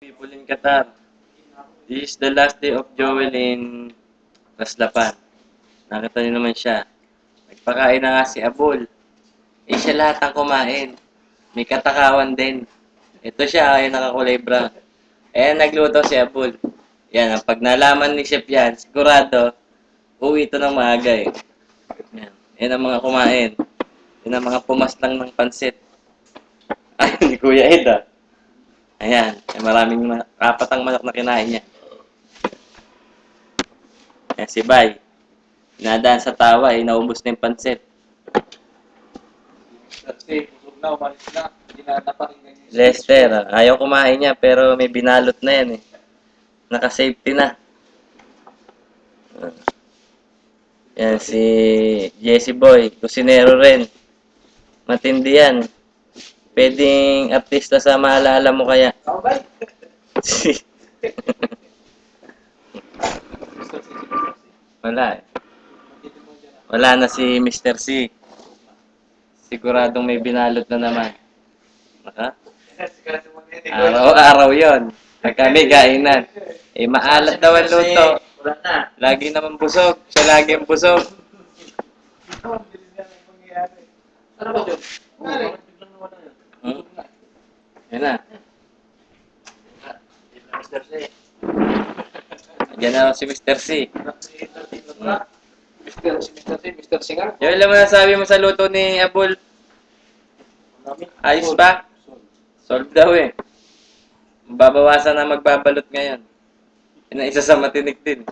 People in Qatar. This is the last day of Joel in Raslapan. Nakita niyo naman siya. Nagpakain na nga si Abul. Siya lahat ang kumain. May katakawan din. Ito siya, yung nakakulay brown. Nagluto si Abul. Yan, pag nalaman ni Chef yan, sigurado, uwi ito ng maaga eh. Yan ang mga kumain. Yan ang mga pumaslang ng pansit. Ay, ni Kuya Ed ah. Ayan, maraming kapatang manok na kinain niya. Ayan, si Bay. Nadaan sa tawa, naubos na yung pansit. Kasi, busog na, umalis na. Hindi na napakinggan niya. Lester, ayaw kumain niya pero may binalot na yan eh. Naka-safety na. Yan, si Jesse Boy, kusinero rin. Matindi yan. Pwedeng artista sa maalala mo kaya. Sabay! Wala eh. Wala na si Mr. C. Siguradong may binalot na naman. Naka? Araw-araw yon. Pag kami kainan. Maalat daw ang luto. Wala na. Lagi naman busog. Siya lagi ang busog. Ano ba yun? Yan na. Mr. C. Yan na si Mr. C. Mr. C nga. Yung alam mo na sabi mo sa luto ni Abul. Ayos ba? Solve daw eh. Babawasan na magbabalot ngayon. Yan ang isa sa matinik din.